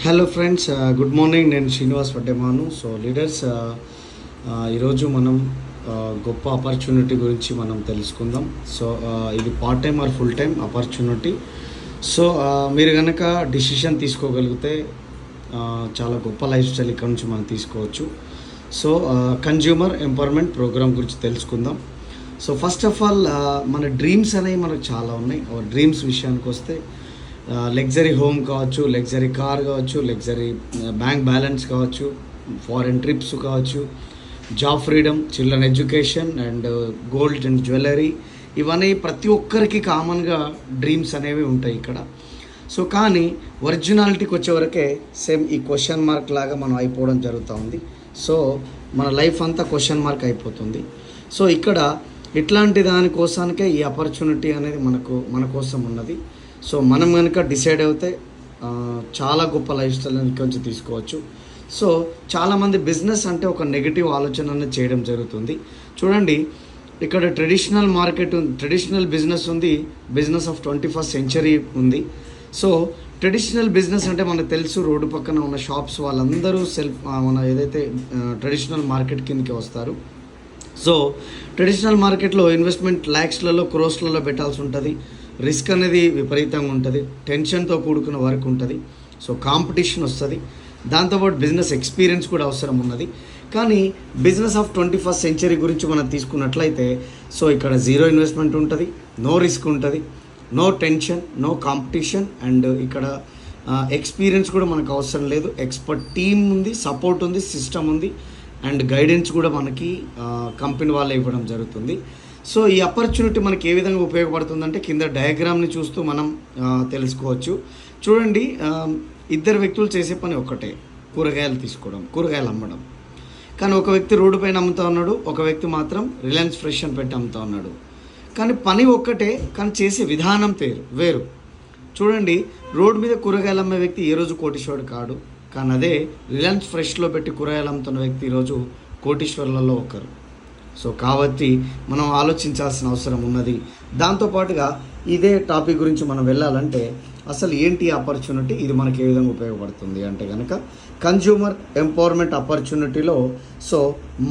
Hello friends, good morning. నేను Srinivas Vaddemanu. So leaders, ఈరోజు మనం గొప్ప ఆపర్చునిటీ గురించి మనం తెలుసుకుందాం. సో ఇది part time or full time opportunity. So మీరు కనుక డిసిషన్ తీసుకోగలిగితే చాలా గొప్ప లైఫ్ స్టైల్ ఇక్కడ నుంచి మనం తీసుకోవచ్చు. సో కన్జ్యూమర్ ఎంపవర్మెంట్ ప్రోగ్రామ్ గురించి తెలుసుకుందాం. సో ఫస్ట్ ఆఫ్ ఆల్, మన డ్రీమ్స్ అనేవి మనకు చాలా ఉన్నాయి. డ్రీమ్స్ విషయానికి వస్తే లగ్జరీ హోమ్ కావచ్చు, లగ్జరీ కార్ కావచ్చు, లగ్జరీ బ్యాంక్ బ్యాలెన్స్ కావచ్చు, ఫారెన్ ట్రిప్స్ కావచ్చు, job freedom, children education and gold and jewellery, ఇవన్నీ ప్రతి ఒక్కరికి కామన్గా డ్రీమ్స్ అనేవి ఉంటాయి ఇక్కడ. సో కానీ ఒరిజినాలిటీకి వచ్చేవరకే సేమ్ ఈ క్వశ్చన్ మార్క్ లాగా మనం అయిపోవడం జరుగుతూ ఉంది. సో మన లైఫ్ అంతా క్వశ్చన్ మార్క్ అయిపోతుంది. సో ఇక్కడ ఇట్లాంటి దానికోసానికే ఈ ఆపర్చునిటీ అనేది మన కోసం ఉన్నది. సో మనం కనుక డిసైడ్ అయితే చాలా గొప్ప లైఫ్ స్టైల్ నుంచి తీసుకోవచ్చు. సో చాలామంది బిజినెస్ అంటే ఒక నెగిటివ్ ఆలోచన చేయడం జరుగుతుంది. చూడండి, ఇక్కడ ట్రెడిషనల్ బిజినెస్ ఉంది, బిజినెస్ ఆఫ్ 21st సెంచరీ ఉంది. సో ట్రెడిషనల్ బిజినెస్ అంటే మనకు తెలుసు, రోడ్డు పక్కన ఉన్న షాప్స్ వాళ్ళందరూ మన ఏదైతే ట్రెడిషనల్ మార్కెట్ కిందకి వస్తారు. సో ట్రెడిషనల్ మార్కెట్లో ఇన్వెస్ట్మెంట్ ల్యాక్స్లలో, క్రోర్స్లలో పెట్టాల్సి ఉంటుంది. రిస్క్ అనేది విపరీతంగా ఉంటుంది, టెన్షన్తో కూడుకున్న వర్క్ ఉంటుంది. సో కాంపిటీషన్ వస్తుంది, దాంతోపాటు బిజినెస్ ఎక్స్పీరియన్స్ కూడా అవసరం ఉన్నది. కానీ బిజినెస్ ఆఫ్ 21st సెంచరీ గురించి మనం తీసుకున్నట్లయితే, సో ఇక్కడ జీరో ఇన్వెస్ట్మెంట్ ఉంటుంది, నో రిస్క్ ఉంటుంది, no tension, no competition, and ఇక్కడ ఎక్స్పీరియన్స్ కూడా మనకు అవసరం లేదు. ఎక్స్పర్ట్ టీమ్ ఉంది, సపోర్ట్ ఉంది, సిస్టమ్ ఉంది, అండ్ గైడెన్స్ కూడా మనకి కంపెనీ వాళ్ళే ఇవ్వడం జరుగుతుంది. సో ఈ ఆపర్చునిటీ మనకి ఏ విధంగా ఉపయోగపడుతుందంటే కింద డయాగ్రామ్ని చూస్తూ మనం తెలుసుకోవచ్చు. చూడండి, ఇద్దరు వ్యక్తులు చేసే పని ఒక్కటే, కూరగాయలు తీసుకోవడం, కూరగాయలు అమ్మడం. కానీ ఒక వ్యక్తి రోడ్డు పైన అమ్ముతా ఉన్నాడు, ఒక వ్యక్తి మాత్రం రిలయన్స్ ఫ్రెష్ అని పెట్టి అమ్ముతా ఉన్నాడు. కానీ పని ఒక్కటే, కానీ చేసే విధానం వేరు. చూడండి, రోడ్డు మీద కూరగాయలు అమ్మే వ్యక్తి ఏ రోజు కోటీశ్వరుడు కాడు. కానీ అదే రిలయన్స్ ఫ్రెష్లో పెట్టి కూరగాయలు అమ్ముతున్న వ్యక్తి ఈరోజు కోటీశ్వరులలో ఒకరు. సో కాబట్టి మనం ఆలోచించాల్సిన అవసరం ఉన్నది. దాంతోపాటుగా ఇదే టాపిక్ గురించి మనం వెళ్ళాలంటే అసలు ఏంటి ఆపర్చునిటీ, ఇది మనకి ఏ విధంగా ఉపయోగపడుతుంది అంటే కనుక కన్జ్యూమర్ ఎంపవర్మెంట్ ఆపర్చునిటీలో సో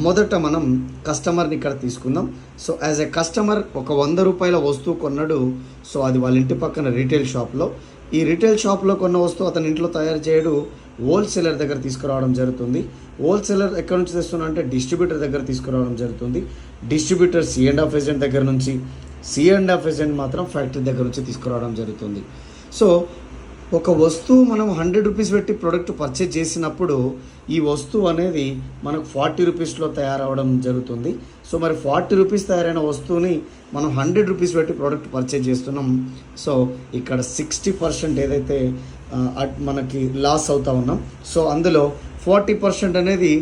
మొదట మనం కస్టమర్ని ఇక్కడ తీసుకుందాం. సో యాజ్ ఎ కస్టమర్ ఒక 100 రూపాయల వస్తువు కొన్నాడు. సో అది వాళ్ళ ఇంటి పక్కన రీటైల్ షాప్లో, ఈ రీటైల్ షాప్లో కొన్న వస్తువు అతని ఇంట్లో తయారు చేయడు, హోల్సేలర్ దగ్గర తీసుకురావడం జరుగుతుంది. హోల్సేలర్ ఎక్కడి నుంచి తెస్తున్నా అంటే డిస్ట్రిబ్యూటర్ దగ్గర తీసుకురావడం జరుగుతుంది. డిస్ట్రిబ్యూటర్ C&F ఏజెంట్ దగ్గర నుంచి, C&F ఏజెంట్ మాత్రం ఫ్యాక్టరీ దగ్గర నుంచి తీసుకురావడం జరుగుతుంది. సో ఒక వస్తువు మనం 100 రూపీస్ పెట్టి ప్రోడక్ట్ పర్చేజ్ చేసినప్పుడు ఈ వస్తువు అనేది మనకు 40 రూపీస్లో తయారవడం జరుగుతుంది. సో మరి 40 రూపీస్ తయారైన వస్తువుని మనం 100 రూపీస్ పెట్టి ప్రోడక్ట్ పర్చేజ్ చేస్తున్నాం. సో ఇక్కడ 60% ఏదైతే మనకి లాస్ అవుతా ఉన్నాం. సో అందులో 40% అనేది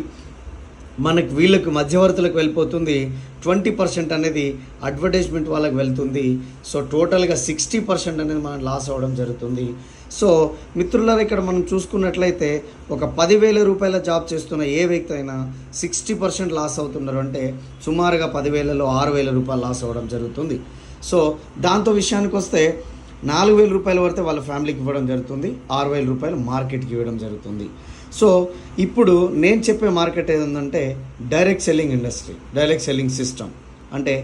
మనకి వీళ్ళకి మధ్యవర్తులకు వెళ్ళిపోతుంది, 20% అనేది అడ్వర్టైజ్మెంట్ వాళ్ళకి వెళ్తుంది. సో టోటల్గా 60% అనేది మనం లాస్ అవ్వడం జరుగుతుంది. సో మిత్రులారా, ఇక్కడ మనం చూసుకున్నట్లయితే ఒక 10,000 రూపాయల జాబ్ చేస్తున్న ఏ వ్యక్తి అయినా 60% లాస్ అవుతున్నారు అంటే సుమారుగా 10,000లో 6,000 రూపాయలు లాస్ అవ్వడం జరుగుతుంది. సో దాంతో విషయానికి వస్తే 4,000 రూపాయల వరకు వాళ్ళ ఫ్యామిలీకి ఇవ్వడం జరుగుతుంది, 6,000 రూపాయలు మార్కెట్కి ఇవ్వడం జరుగుతుంది. సో ఇప్పుడు నేను చెప్పే మార్కెట్ ఏదంటే direct selling industry, direct selling system. అంటే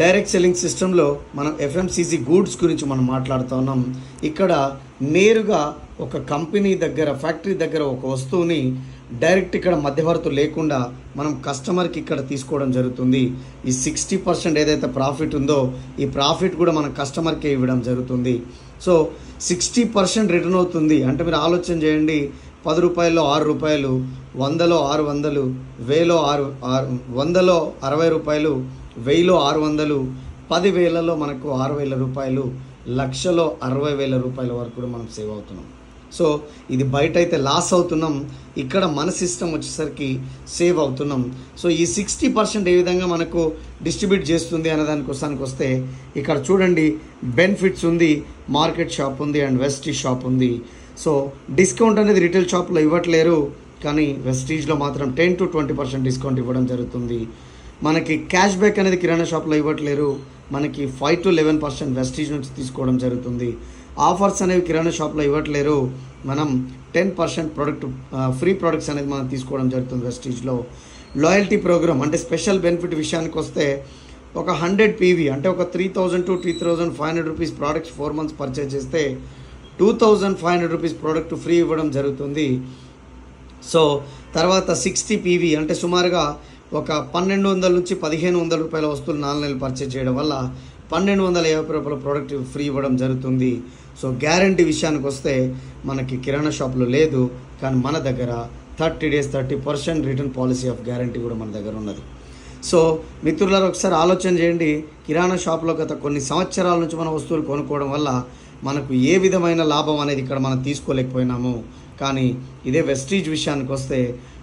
డైరెక్ట్ సెల్లింగ్ సిస్టంలో మనం FMCG గూడ్స్ గురించి మనం మాట్లాడుతూ ఉన్నాం. ఇక్కడ నేరుగా ఒక కంపెనీ దగ్గర, ఫ్యాక్టరీ దగ్గర ఒక వస్తువుని డైరెక్ట్ ఇక్కడ మధ్యవర్తులు లేకుండా మనం కస్టమర్కి ఇక్కడ తీసుకోవడం జరుగుతుంది. ఈ 60% ఏదైతే ప్రాఫిట్ ఉందో ఈ ప్రాఫిట్ కూడా మనం కస్టమర్కే ఇవ్వడం జరుగుతుంది. సో 60% రిటర్న్ అవుతుంది అంటే మీరు ఆలోచన చేయండి, 10 రూపాయల్లో 6 రూపాయలు, 100లో 600, 1000లో 60 రూపాయలు, 1000లో 600, 10,000లో మనకు 6,000 రూపాయలు, లక్షలో 60,000 రూపాయల వరకు కూడా మనం సేవ్ అవుతున్నాం. సో ఇది బయట అయితే లాస్ అవుతున్నాం, ఇక్కడ మన సిస్టమ్ వచ్చేసరికి సేవ్ అవుతున్నాం. సో ఈ 60% ఏ విధంగా మనకు డిస్ట్రిబ్యూట్ చేస్తుంది అనే దానికోసానికి వస్తే ఇక్కడ చూడండి, బెనిఫిట్స్ ఉంది, మార్కెట్ షాప్ ఉంది, అండ్ వెస్టీజ్ షాప్ ఉంది. సో డిస్కౌంట్ అనేది రిటైల్ షాప్లో ఇవ్వట్లేరు, కానీ వెస్టీజ్లో మాత్రం 10 to 20% డిస్కౌంట్ ఇవ్వడం జరుగుతుంది. మనకి క్యాష్ బ్యాక్ అనేది కిరాణా షాప్లో ఇవ్వట్లేరు, మనకి 5 to 11% వెస్టీజ్ నుంచి తీసుకోవడం జరుగుతుంది. ఆఫర్స్ అనేవి కిరాణా షాప్లో ఇవ్వట్లేరు, మనం 10% ప్రొడక్ట్ ఫ్రీ ప్రొడక్ట్స్ అనేది మనం తీసుకోవడం జరుగుతుంది వెస్టీజ్లో. లాయల్టీ ప్రోగ్రామ్ అంటే స్పెషల్ బెనిఫిట్ విషయానికి వస్తే ఒక 100 PV అంటే ఒక 3,000 to 3,500 rupees products 4 months purchase చేస్తే 2,500 రూపీస్ ప్రోడక్ట్ ఫ్రీ ఇవ్వడం జరుగుతుంది. సో తర్వాత 60 PV అంటే సుమారుగా ఒక 1,200 నుంచి 1,500 రూపాయల వస్తువులు 4 నెలలు పర్చేజ్ చేయడం వల్ల 1,250 రూపాయల ప్రోడక్ట్ ఫ్రీ ఇవ్వడం జరుగుతుంది. సో గ్యారంటీ విషయానికి వస్తే మనకి కిరాణా షాప్లో లేదు, కానీ మన దగ్గర 30 days 30% return policy of guarantee కూడా మన దగ్గర ఉన్నది. సో మిత్రులారా, ఒకసారి ఆలోచన చేయండి. కిరాణా షాప్లో గత కొన్ని సంవత్సరాల నుంచి మన వస్తువులు కొనుక్కోవడం వల్ల మనకు ఏ విధమైన లాభం అనేది ఇక్కడ మనం తీసుకోలేకపోయినాము. కానీ ఇదే వెస్టీజ్ విషయానికి వస్తే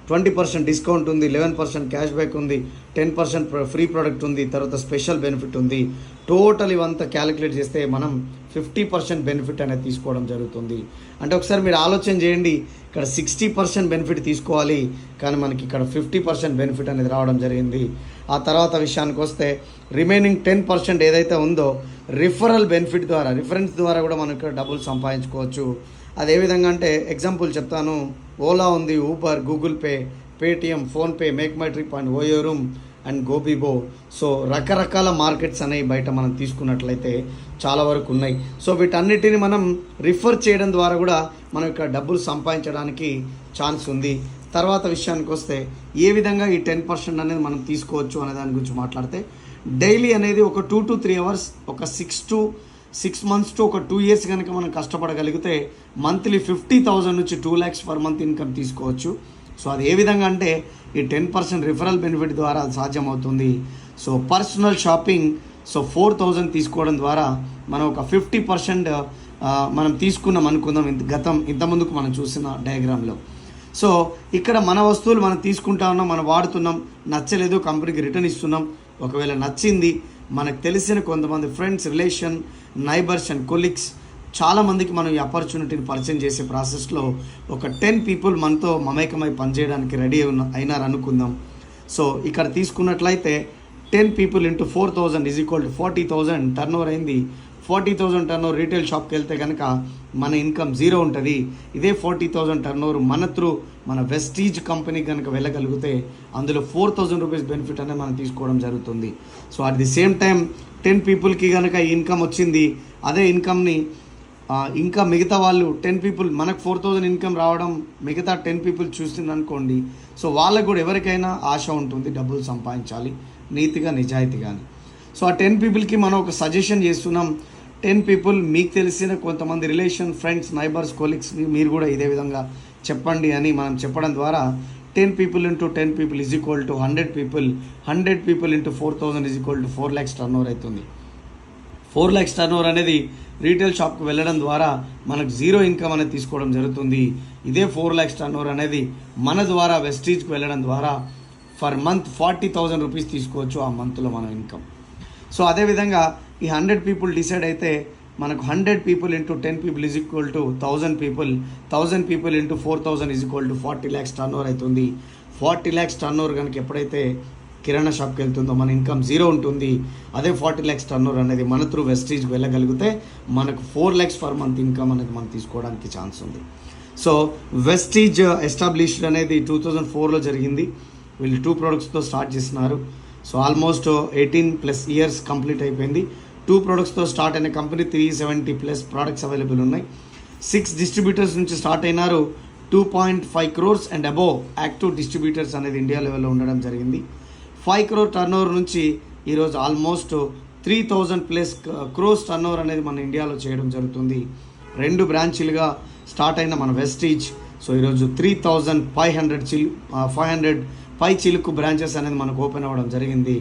20% డిస్కౌంట్ ఉంది, 11% క్యాష్ బ్యాక్ ఉంది, 10% ఫ్రీ ప్రోడక్ట్ ఉంది, తర్వాత స్పెషల్ బెనిఫిట్ ఉంది. టోటల్ ఇవంతా క్యాలిక్యులేట్ చేస్తే మనం 50% బెనిఫిట్ అనేది తీసుకోవడం జరుగుతుంది. అంటే ఒకసారి మీరు ఆలోచన చేయండి, ఇక్కడ 60% బెనిఫిట్ తీసుకోవాలి, కానీ మనకి ఇక్కడ 50% బెనిఫిట్ అనేది రావడం జరిగింది. ఆ తర్వాత విషయానికి వస్తే రిమైనింగ్ 10% ఏదైతే ఉందో రిఫరల్ బెనిఫిట్ ద్వారా, రిఫరెన్స్ ద్వారా కూడా మనం ఇక్కడ డబ్బులు సంపాదించుకోవచ్చు. అది ఏ విధంగా అంటే ఎగ్జాంపుల్ చెప్తాను. ఓలా ఉంది, Uber, Google Pay, Paytm, PhonePe, Make My Trip and OYO room and Goibibo. So రకరకాల మార్కెట్స్ అనేవి బయట మనం తీసుకున్నట్లయితే చాలా వరకు ఉన్నాయి. సో వీటన్నిటిని మనం రిఫర్ చేయడం ద్వారా కూడా మనం ఇక్కడ డబ్బులు సంపాదించడానికి ఛాన్స్ ఉంది. తర్వాత విషయానికి వస్తే ఏ విధంగా ఈ 10% అనేది మనం తీసుకోవచ్చు అనే దాని గురించి మాట్లాడితే, డైలీ అనేది ఒక 2 to 3 hours ఒక 6 months to ఒక 2 years కనుక మనం కష్టపడగలిగితే మంత్లీ 50,000 నుంచి 2 lakhs per month ఇన్కమ్ తీసుకోవచ్చు. సో అది ఏ విధంగా అంటే ఈ 10% రిఫరల్ బెనిఫిట్ ద్వారా అది సాధ్యమవుతుంది. సో పర్సనల్ షాపింగ్ 4,000 తీసుకోవడం ద్వారా మనం ఒక 50% మనం తీసుకున్నాం అనుకుందాం. ఇంతకుముందుకు మనం చూసిన డయాగ్రామ్లో. సో ఇక్కడ మన వస్తువులు మనం తీసుకుంటా ఉన్నాం, మనం వాడుతున్నాం, నచ్చలేదు కంపెనీకి రిటర్న్ ఇస్తున్నాం. ఒకవేళ నచ్చింది, మనకు తెలిసిన కొంతమంది friends, relation, neighbours and colleagues చాలామందికి మనం ఈ ఆపర్చునిటీని పరిచయం చేసే ప్రాసెస్లో ఒక 10 people మనతో మమేకమై పనిచేయడానికి రెడీ అయినారు అనుకుందాం. సో ఇక్కడ తీసుకున్నట్లయితే 10 people into 4,000 is equal to 40,000 turn over అయింది. 40,000 టర్న్ ఓవర్ రీటైల్ షాప్కి వెళ్తే కనుక మన ఇన్కమ్ 0 ఉంటుంది. ఇదే 40,000 టర్న్ ఓవర్ మన వెస్టీజ్ కంపెనీ కనుక వెళ్ళగలిగితే అందులో 4,000 రూపీస్ బెనిఫిట్ అనేది మనం తీసుకోవడం జరుగుతుంది. So at the same time 10 peopleకి కనుక ఈ ఇన్కమ్ వచ్చింది, అదే ఇన్కమ్ని ఇంకా మిగతా వాళ్ళు 10 people, మనకు 4,000 ఇన్కమ్ రావడం మిగతా 10 people చూస్తుంది అనుకోండి. సో వాళ్ళకు కూడా ఎవరికైనా ఆశ ఉంటుంది డబ్బులు సంపాదించాలి నీతిగా, నిజాయితీగాని. సో ఆ 10 peopleకి మనం ఒక సజెషన్ చేస్తున్నాం. 10 people మీకు తెలిసిన కొంతమంది రిలేషన్, ఫ్రెండ్స్, నైబర్స్, కొలీగ్స్ మీరు కూడా ఇదే విధంగా చెప్పండి అని మనం చెప్పడం ద్వారా 10 people into 10 people is equal to 100 people. 100 people into 4,000 is equal to 4 lakhs turn over అవుతుంది. 4 lakhs టర్న్ ఓవర్ అనేది రీటైల్ షాప్కి వెళ్ళడం ద్వారా మనకు 0 ఇన్కమ్ అనేది తీసుకోవడం జరుగుతుంది. ఇదే 4 lakhs టర్న్ ఓవర్ అనేది మన ద్వారా వెస్టీజ్కి వెళ్ళడం ద్వారా ఫర్ మంత్ 40,000 రూపీస్ తీసుకోవచ్చు ఆ మంత్లో మన ఇన్కమ్. సో అదేవిధంగా ఈ 100 people డిసైడ్ అయితే మనకు 100 people into 10 people is equal to 1,000 people. 1,000 people into 4,000 is equal to 40 lakhs turn over అవుతుంది. 40 lakhs టర్న్ ఓవర్ కనుక ఎప్పుడైతే కిరాణా షాప్కి వెళ్తుందో మన ఇన్కమ్ 0 ఉంటుంది. అదే 40 lakhs టర్న్ ఓవర్ అనేది మన త్రూ వెస్టీజ్కి వెళ్ళగలిగితే మనకు 4 lakhs per month ఇన్కమ్ అనేది మనం తీసుకోవడానికి ఛాన్స్ ఉంది. సో వెస్టీజ్ ఎస్టాబ్లిష్డ్ అనేది 2004లో జరిగింది. వీళ్ళు 2 productsతో స్టార్ట్ చేస్తున్నారు. సో ఆల్మోస్ట్ 18+ years కంప్లీట్ అయిపోయింది. 2 productsతో స్టార్ట్ అయిన కంపెనీ 370+ products అవైలబుల్ ఉన్నాయి. 6 distributors నుంచి స్టార్ట్ అయినారు. 2.5 crores and above active distributors అనేది ఇండియా లెవెల్లో ఉండడం జరిగింది. 5 crore టర్న్ ఓవర్ నుంచి ఈరోజు ఆల్మోస్ట్ 3,000+ crores టర్న్ ఓవర్ అనేది మన ఇండియాలో చేయడం జరుగుతుంది. 2 బ్రాంచీలుగా స్టార్ట్ అయిన మన వెస్టీజ్ సో ఈరోజు 3,500 పై చిలుకు బ్రాంచెస్ అనేది మనకు ఓపెన్ అవ్వడం జరిగింది.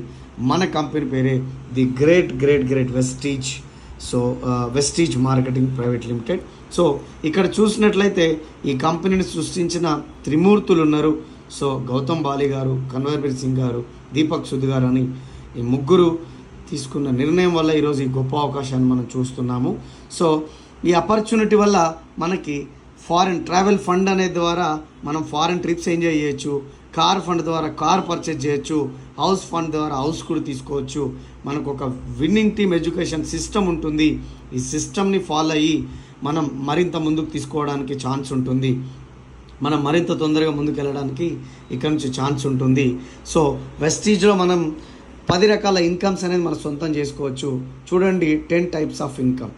మన కంపెనీ పేరే the great Vestige. So Vestige marketing private limited. So ఇక్కడ చూసినట్లయితే ఈ కంపెనీని సృష్టించిన త్రిమూర్తులు ఉన్నారు. సో గౌతమ్ బాలి గారు, కన్వర్బీర్ సింగ్ గారు, దీపక్ సుద్ గారు అని ఈ ముగ్గురు తీసుకున్న నిర్ణయం వల్ల ఈరోజు ఈ గొప్ప అవకాశాన్ని మనం చూస్తున్నాము. సో ఈ ఆపర్చునిటీ వల్ల మనకి ఫారెన్ ట్రావెల్ ఫండ్ అనే ద్వారా మనం ఫారెన్ ట్రిప్స్ ఎంజాయ్ చేయొచ్చు. కార్ ఫండ్ ద్వారా కార్ పర్చేజ్ చేయొచ్చు. హౌస్ ఫండ్ ద్వారా హౌస్ కూడా తీసుకోవచ్చు. మనకు ఒక విన్నింగ్ టీమ్ ఎడ్యుకేషన్ సిస్టమ్ ఉంటుంది. ఈ సిస్టమ్ని ఫాలో అయ్యి మనం మరింత ముందుకు తీసుకోవడానికి ఛాన్స్ ఉంటుంది, మనం మరింత తొందరగా ముందుకు వెళ్ళడానికి ఇక్కడ నుంచి ఛాన్స్ ఉంటుంది. సో వెస్టీజ్లో మనం 10 రకాల ఇన్కమ్స్ అనేది మనం సొంతం చేసుకోవచ్చు. చూడండి, 10 టైప్స్ ఆఫ్ ఇన్కమ్.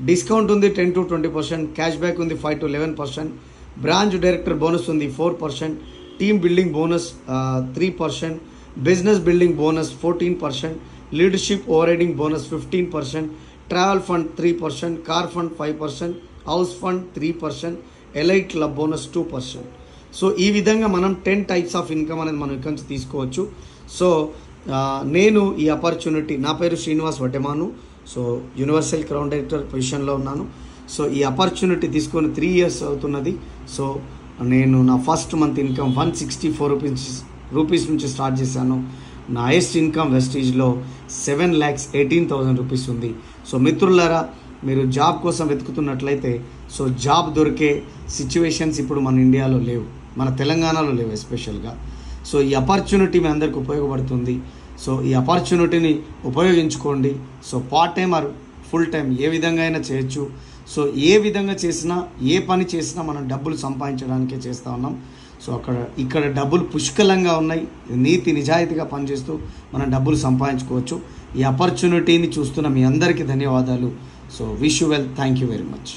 డిస్కౌంట్ ఉంది 10 to 20%, క్యాష్ బ్యాక్ ఉంది 5 to 11%, బ్రాంచ్ డైరెక్టర్ బోనస్ ఉంది 4%, team building bonus 3%, business building bonus 14%, leadership over riding bonus 15%, travel fund 3%, car fund 5%, house fund 3%, elite club bonus 2%. So ఈ విధంగా మనం 10 types of income అనేది మనం ఇక్కడ నుంచి తీసుకోవచ్చు. సో నేను ఈ ఆపర్చునిటీ, నా పేరు Srinivas Vaddemanu, so universal crown director పొజిషన్లో ఉన్నాను. సో ఈ ఆపర్చునిటీ తీసుకొని 3 years అవుతున్నది. సో నేను నా ఫస్ట్ మంత్ ఇన్కమ్ 164 రూపీస్ నుంచి స్టార్ట్ చేశాను. నా హైయెస్ట్ ఇన్కమ్ వెస్టీజ్లో 7,18,000 రూపీస్ ఉంది. సో మిత్రులారా, మీరు జాబ్ కోసం వెతుకుతున్నట్లయితే సో జాబ్ దొరికే సిచ్యువేషన్స్ ఇప్పుడు మన ఇండియాలో లేవు, మన తెలంగాణలో లేవు ఎస్పెషల్గా. సో ఈ ఆపర్చునిటీ మీ అందరికి ఉపయోగపడుతుంది. సో ఈ ఆపర్చునిటీని ఉపయోగించుకోండి. So part time or full time ఏ విధంగా అయినా చేయొచ్చు. సో ఏ విధంగా చేసినా, ఏ పని చేసినా మనం డబ్బులు సంపాదించడానికే చేస్తూ ఉన్నాం. సో ఇక్కడ డబ్బులు పుష్కలంగా ఉన్నాయి. నీతి నిజాయితీగా పనిచేస్తూ మనం డబ్బులు సంపాదించుకోవచ్చు. ఈ ఆపర్చునిటీని చూస్తున్న మీ అందరికీ ధన్యవాదాలు. So wish you well. Thank you very much.